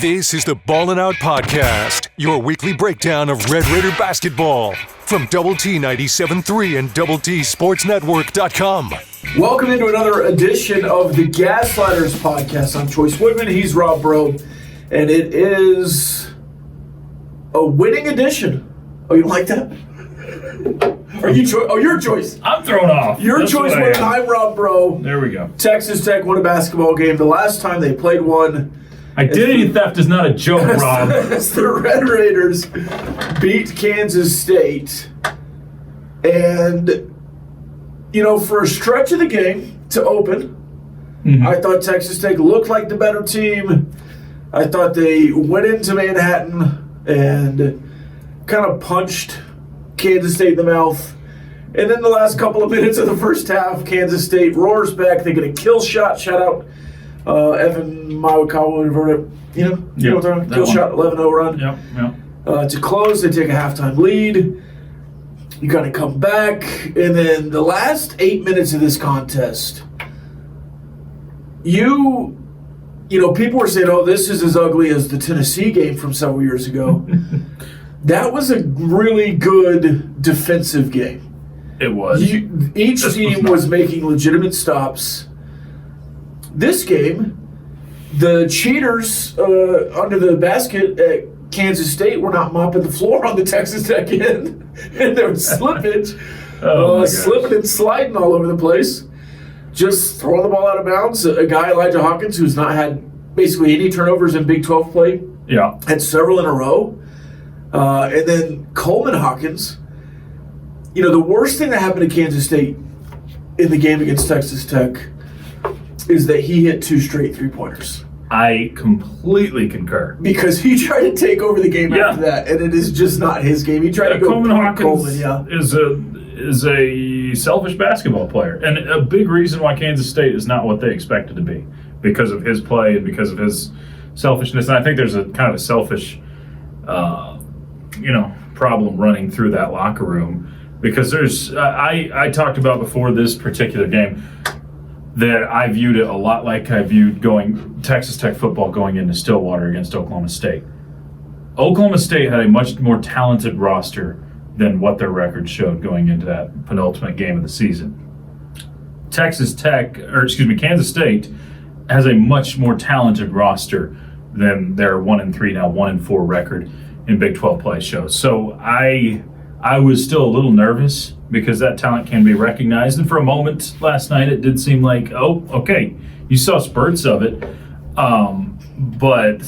This is the Ballin' Out Podcast, your weekly breakdown of Red Raider basketball from Double T 97.3 and Double T Sportsnetwork.com. Welcome into another edition of the Gaslighters Podcast. I'm Choice Woodman, he's Rob Bro, and it is a winning edition. Oh, you don't like that? Your choice. I'm thrown off. Your That's choice when I'm Rob Bro. There we go. Texas Tech won a basketball game. The last time they played one. Identity theft is not a joke, Rob. As the Red Raiders beat Kansas State. And, you know, for a stretch of the game to open, I thought Texas Tech looked like the better team. I thought they went into Manhattan and kind of punched Kansas State in the mouth. And then the last couple of minutes of the first half, Kansas State roars back. They get a kill shot. Shout out Evan Mawakawa, you know what they're doing? Kill shot, 11-0 run. Yep. To close, they take a halftime lead. You got to come back. And then the last 8 minutes of this contest, you know, people were saying, oh, this is as ugly as the Tennessee game from several years ago. That was a really good defensive game. It was. Each team was making legitimate stops. This game, the cheaters under the basket at Kansas State were not mopping the floor on the Texas Tech end. And there was slippage, slipping and sliding all over the place. Just throwing the ball out of bounds. A guy, Elijah Hawkins, who's not had basically any turnovers in Big 12 play, had several in a row. And then Coleman Hawkins. You know, the worst thing that happened to Kansas State in the game against Texas Tech is that he hit 2 straight three-pointers. I completely concur. Because he tried to take over the game after that, and it is just not his game. He tried to go Coleman Hawkins is a selfish basketball player. And a big reason why Kansas State is not what they expected to be, because of his play and because of his selfishness. And I think there's a kind of a selfish problem running through that locker room, because there's I talked about before this particular game that I viewed it a lot like I viewed Texas Tech football going into Stillwater against Oklahoma State. Oklahoma State had a much more talented roster than what their record showed going into that penultimate game of the season. Kansas State has a much more talented roster than their 1-3 now 1-4 record in Big 12 play shows. So I was still a little nervous because that talent can be recognized. And for a moment last night, it did seem like, oh, okay, you saw spurts of it. But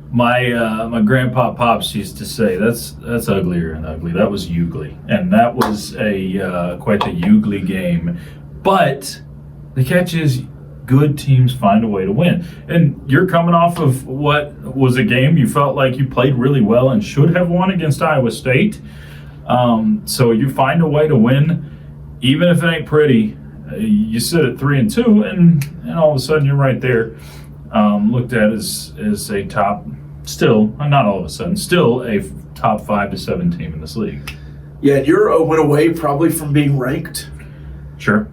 my grandpa Pops used to say, that's uglier than ugly. That was ugly. And that was quite a ugly game. But the catch is, good teams find a way to win. And you're coming off of what was a game you felt like you played really well and should have won against Iowa State. So you find a way to win, even if it ain't pretty. You sit at 3-2, and all of a sudden you're right there. Looked at as a top, still, not all of a sudden, still a top 5 to 7 team in this league. Yeah, and you're a win away probably from being ranked. Sure.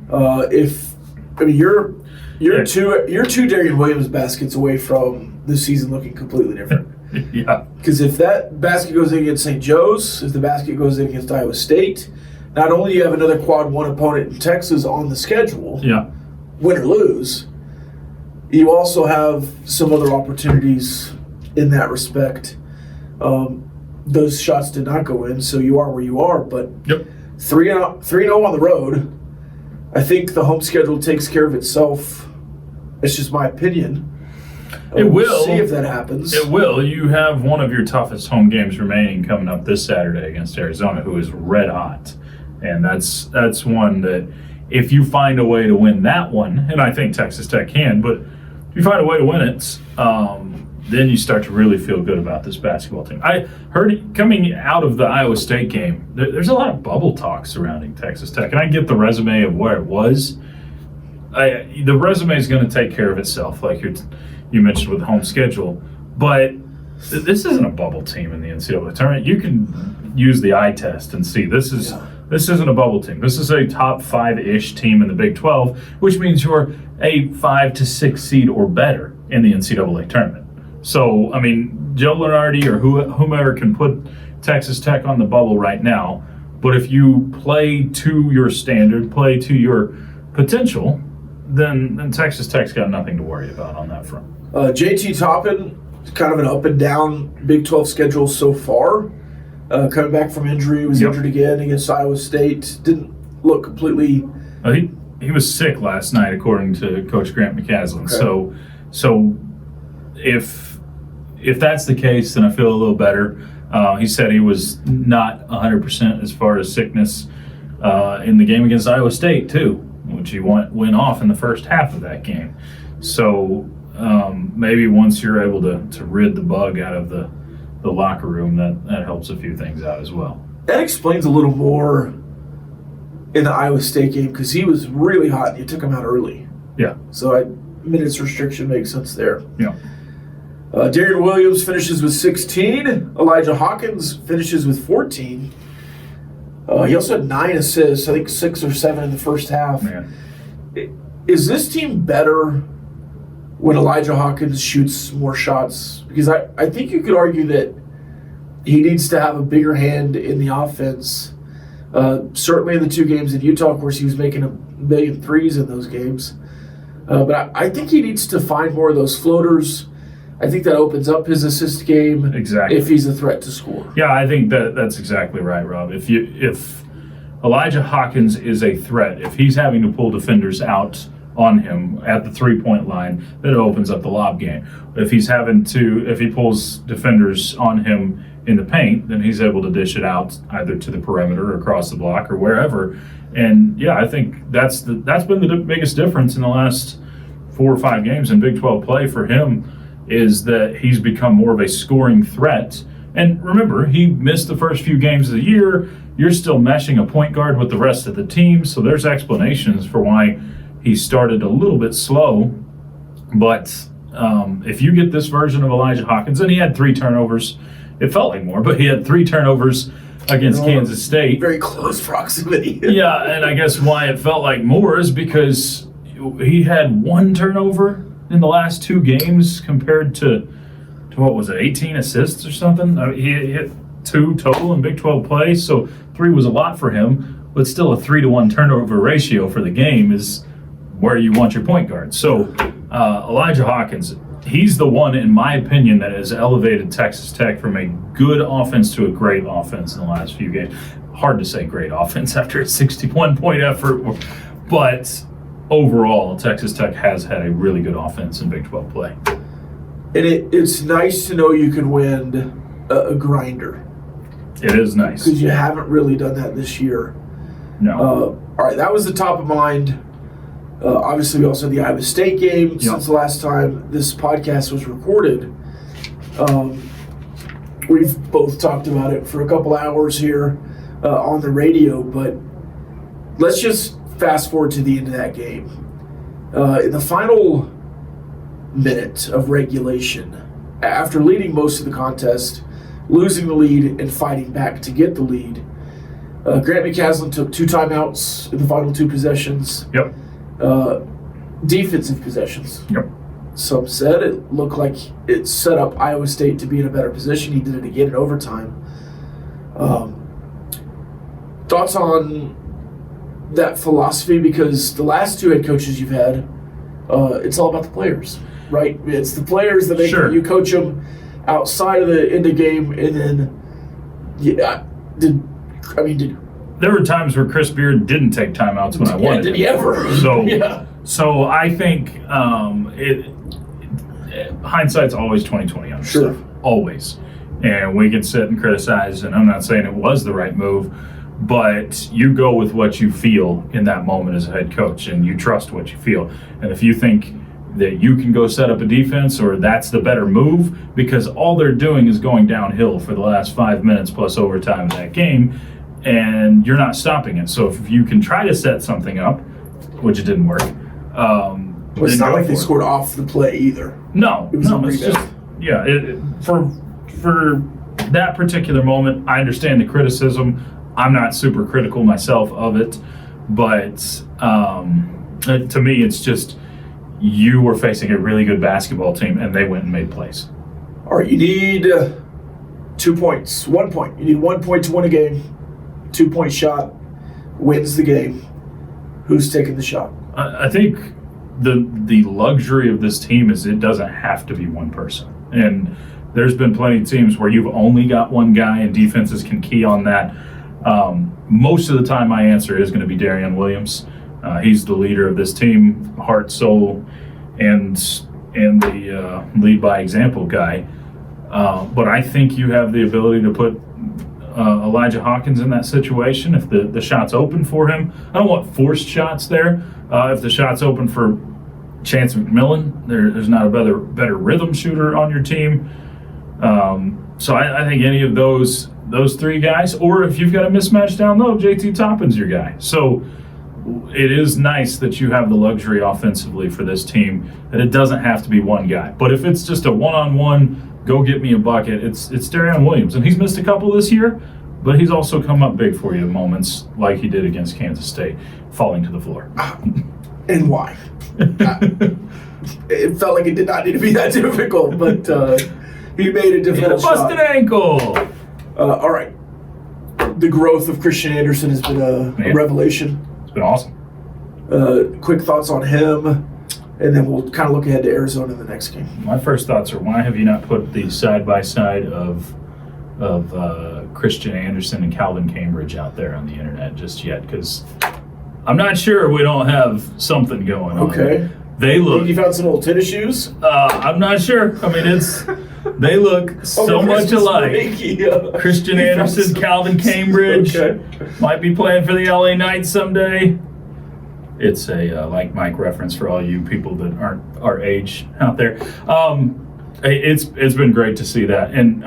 You're two Darian Williams baskets away from this season looking completely different. Yeah. Because if that basket goes in against St. Joe's, if the basket goes in against Iowa State, not only do you have another quad 1 opponent in Texas on the schedule, win or lose, you also have some other opportunities in that respect. Those shots did not go in, so you are where you are. But 3-0 on the road, I think the home schedule takes care of itself. It's just my opinion. It will. See if that happens. It will. You have one of your toughest home games remaining coming up this Saturday against Arizona, who is red hot. And that's one that if you find a way to win that one, and I think Texas Tech can, but if you find a way to win it, then you start to really feel good about this basketball team. I heard coming out of the Iowa State game, there's a lot of bubble talk surrounding Texas Tech, and I get the resume of where it was. The resume is going to take care of itself, like you mentioned with the home schedule, but this isn't a bubble team in the NCAA tournament. You can use the eye test and see this isn't a bubble team. This is a top 5-ish team in the Big 12, which means you're a 5 to 6 seed or better in the NCAA tournament. So, I mean, Joe Lunardi or whomever can put Texas Tech on the bubble right now, but if you play to your standard, play to your potential, then Texas Tech's got nothing to worry about on that front. JT Toppin, kind of an up and down Big 12 schedule so far. Coming back from injury, was injured again against Iowa State. Didn't look completely. He was sick last night, according to Coach Grant McCaslin. Okay. So if that's the case, then I feel a little better. He said he was not 100% as far as sickness in the game against Iowa State too, which he went off in the first half of that game. So maybe once you're able to rid the bug out of the locker room, that helps a few things out as well. That explains a little more in the Iowa State game because he was really hot and you took him out early. Yeah. So minutes restriction makes sense there. Yeah. Darian Williams finishes with 16. Elijah Hawkins finishes with 14. He also had 9 assists, I think 6 or 7 in the first half. Man. Is this team better when Elijah Hawkins shoots more shots? Because I think you could argue that he needs to have a bigger hand in the offense. Certainly in the 2 games in Utah, of course, he was making 1 million threes in those games. But I think he needs to find more of those floaters. I think that opens up his assist game. Exactly. If he's a threat to score. Yeah, I think that's exactly right, Rob. If Elijah Hawkins is a threat, if he's having to pull defenders out on him at the 3-point line, then it opens up the lob game. If he pulls defenders on him in the paint, then he's able to dish it out either to the perimeter or across the block or wherever. And yeah, I think that's been the biggest difference in the last 4 or 5 games in Big 12 play for him, is that he's become more of a scoring threat. And remember, he missed the first few games of the year. You're still meshing a point guard with the rest of the team, so there's explanations for why he started a little bit slow. But if you get this version of Elijah Hawkins, and he had 3 turnovers, it felt like more, but he had 3 turnovers against Kansas State. Very close proximity. Yeah, and I guess why it felt like more is because he had 1 turnover in the last 2 games compared to what was it, 18 assists or something? I mean, he hit 2 total in Big 12 play, so 3 was a lot for him, but still a 3-to-1 turnover ratio for the game is where you want your point guard. So Elijah Hawkins, he's the one, in my opinion, that has elevated Texas Tech from a good offense to a great offense in the last few games. Hard to say great offense after a 61-point effort, but overall, Texas Tech has had a really good offense in Big 12 play. And it's nice to know you can win a grinder. It is nice. Because you haven't really done that this year. No. All right, that was the top of mind. Obviously, we also had the Iowa State game since the last time this podcast was recorded. We've both talked about it for a couple hours here on the radio, but let's just fast forward to the end of that game. In the final minute of regulation, after leading most of the contest, losing the lead and fighting back to get the lead, Grant McCaslin took 2 timeouts in the final 2 possessions. Yep. Defensive possessions. Yep. Some said it looked like it set up Iowa State to be in a better position. He did it again in overtime. Thoughts on that philosophy? Because the last 2 head coaches you've had, it's all about the players, right? It's the players that make you coach them outside of the end of game, and then there were times where Chris Beard didn't take timeouts when I wanted. Did he ever? So I think hindsight's always 20/20 on this stuff, always. And we can sit and criticize, and I'm not saying it was the right move, but you go with what you feel in that moment as a head coach, and you trust what you feel. And if you think that you can go set up a defense, or that's the better move, because all they're doing is going downhill for the last 5 minutes plus overtime in that game, and you're not stopping it. So if you can try to set something up, which it didn't work. It's not like they scored off the play either. No, it was a it's just, for that particular moment, I understand the criticism. I'm not super critical myself of it, but to me, it's just you were facing a really good basketball team, and they went and made plays. All right, you need 2 points. 1 point. You need 1 point to win a game. 2-point shot wins the game. Who's taking the shot? I think the luxury of this team is it doesn't have to be one person. And there's been plenty of teams where you've only got one guy and defenses can key on that. Most of the time my answer is going to be Darian Williams. He's the leader of this team, heart, soul, and the lead by example guy. But I think you have the ability to put Elijah Hawkins in that situation if the shot's open for him. I don't want forced shots there. If the shot's open for Chance McMillan, there's not a better rhythm shooter on your team. So I think any of those three guys, or if you've got a mismatch down low, JT Toppin's your guy. So it is nice that you have the luxury offensively for this team that it doesn't have to be one guy. But if it's just a one-on-one, go get me a bucket, it's Darian Williams. And he's missed a couple this year, but he's also come up big for you in moments like he did against Kansas State, falling to the floor. And why? It felt like it did not need to be that difficult, but he made a difficult shot. Busted ankle. All right. The growth of Christian Anderson has been a revelation. It's been awesome. Quick thoughts on him, and then we'll kind of look ahead to Arizona in the next game. My first thoughts are, why have you not put the side-by-side of Christian Anderson and Calvin Cambridge out there on the internet just yet? Because I'm not sure we don't have something going on. Okay. They look. You found some old tennis shoes? I'm not sure. I mean, they look so much alike. Christian Anderson, Calvin Cambridge, might be playing for the LA Knights someday. It's a like Mike reference for all you people that aren't our age out there. It's been great to see that, and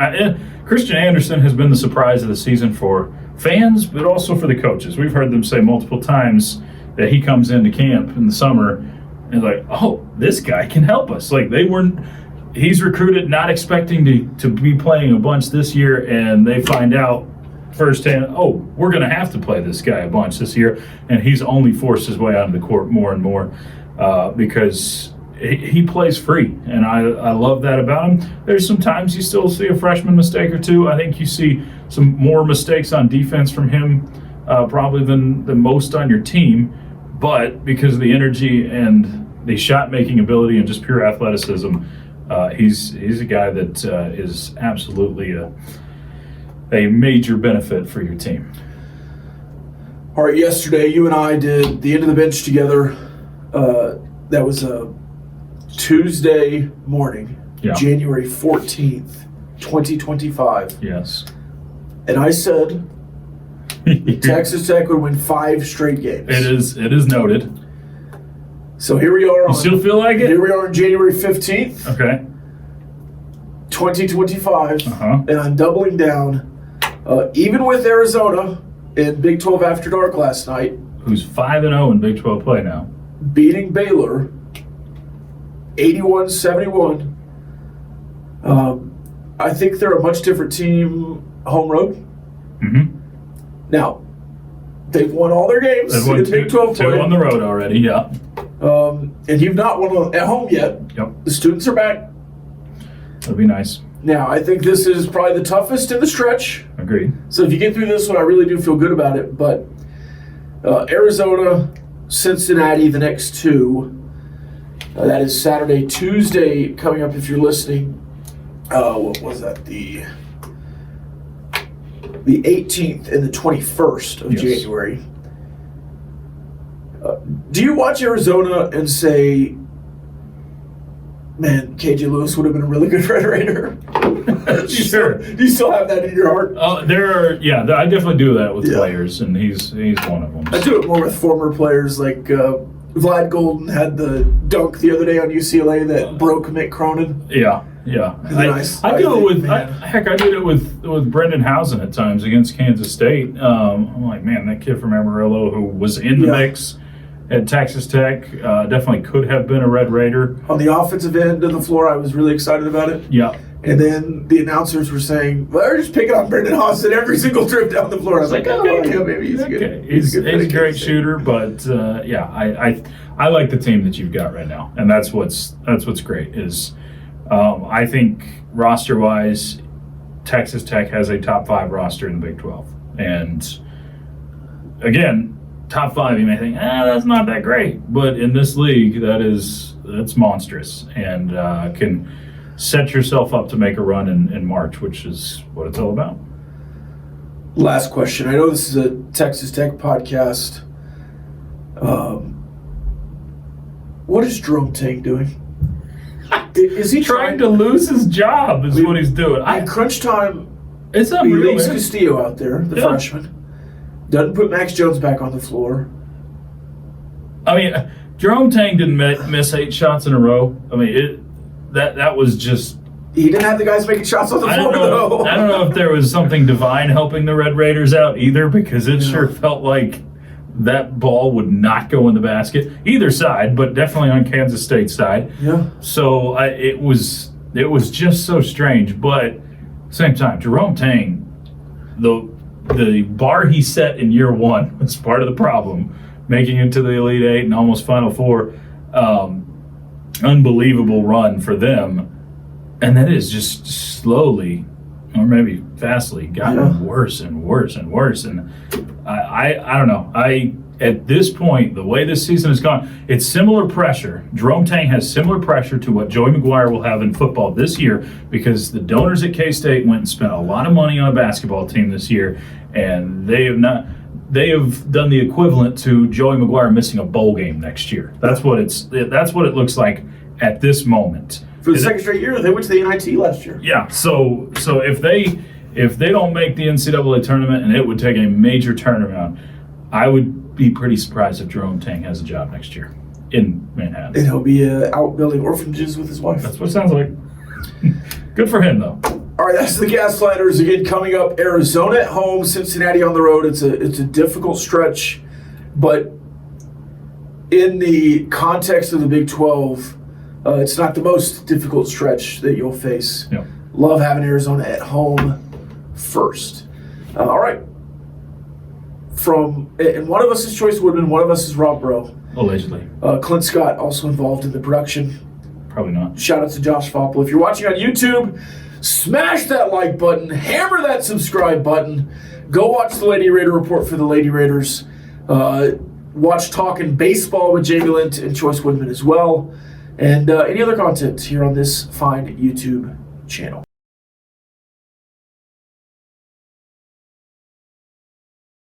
Christian Anderson has been the surprise of the season for fans, but also for the coaches. We've heard them say multiple times that he comes into camp in the summer and like, oh, this guy can help us. Like he's recruited not expecting to be playing a bunch this year, and they find out firsthand, oh, we're going to have to play this guy a bunch this year, and he's only forced his way onto the court more and more because he plays free, and I love that about him. There's some times you still see a freshman mistake or two. I think you see some more mistakes on defense from him probably than most on your team, but because of the energy and the shot-making ability and just pure athleticism, he's a guy that is absolutely a major benefit for your team. All right, yesterday you and I did the end of the bench together. That was a Tuesday morning, January 14th, 2025. Yes. And I said Texas Tech would win 5 straight games. It is noted. So here we are. You still feel like it? Here we are on January 15th. Okay. 2025. And I'm doubling down. Even with Arizona in Big 12 After Dark last night. Who's 5-0 in Big 12 play now. Beating Baylor 81-71. I think they're a much different team home road. Mm-hmm. Now, they've won all their games in Big 12 play. 2 on the road already, yeah. And you've not won at home yet. Yep. The students are back. That'd be nice. Now, I think this is probably the toughest in the stretch. Agreed. So if you get through this one, I really do feel good about it. But Arizona, Cincinnati, the next 2. That is Saturday, Tuesday coming up if you're listening. What was that? The 18th and the 21st of January. Do you watch Arizona and say, man, KJ Lewis would have been a really good Red Raider? Sure. Do you still have that in your heart? I definitely do that with players, and he's one of them. I do it more with former players, like Vlad Golden had the dunk the other day on UCLA that broke Mick Cronin. Yeah. I did it with Brendan Housen at times against Kansas State. I'm like, man, that kid from Amarillo who was in the mix at Texas Tech definitely could have been a Red Raider. On the offensive end of the floor, I was really excited about it. Yeah. And then the announcers were saying, well, they're just picking on Brendan Housen every single trip down the floor. I was like, maybe he's good. He's a great shooter, but I like the team that you've got right now, and that's what's great is I think roster-wise, Texas Tech has a top 5 roster in the Big 12. And again, top 5, you may think, that's not that great. But in this league, that's monstrous and can set yourself up to make a run in March, which is what it's all about. Last question. I know this is a Texas Tech podcast. What is Jerome Tang doing? Is he Trying to lose his job is what he's doing. In crunch time, It's he unreal. leaves man. Castillo out there, the freshman. Doesn't put Max Jones back on the floor. I mean, Jerome Tang didn't miss 8 shots in a row. I mean, that was just. He didn't have the guys making shots on the floor, though. I don't know if there was something divine helping the Red Raiders out either, because it sure felt like that ball would not go in the basket, either side, but definitely on Kansas State's side. Yeah. So it was just so strange. But at the same time, Jerome Tang, the bar he set in year 1 was part of the problem, making it to the Elite 8 and almost Final 4. Unbelievable run for them. And that is just slowly, or maybe fastly, gotten worse and worse and worse. And I don't know. At this point, the way this season has gone, it's similar pressure. Jerome Tang has similar pressure to what Joey McGuire will have in football this year, because the donors at K-State went and spent a lot of money on a basketball team this year, and they have done the equivalent to Joey McGuire missing a bowl game next year. That's what it looks like at this moment. For the second straight year, they went to the NIT last year. Yeah, so if they don't make the NCAA tournament, and it would take a major turnaround, I would be pretty surprised if Jerome Tang has a job next year in Manhattan. And he'll be out building orphanages with his wife. That's what it sounds like. Good for him, though. All right, that's the Gaslighters. Again, coming up, Arizona at home, Cincinnati on the road. It's a difficult stretch, but in the context of the Big 12, it's not the most difficult stretch that you'll face. Yep. Love having Arizona at home first. All right. And one of us is Choice Woodman, one of us is Rob Bro. Allegedly. Clint Scott also involved in the production. Probably not. Shout out to Josh Foppel. If you're watching on YouTube, smash that like button, hammer that subscribe button. Go watch the Lady Raider Report for the Lady Raiders. Watch Talking Baseball with Jamie Lint and Choice Woodman as well. And any other content here on this fine YouTube channel.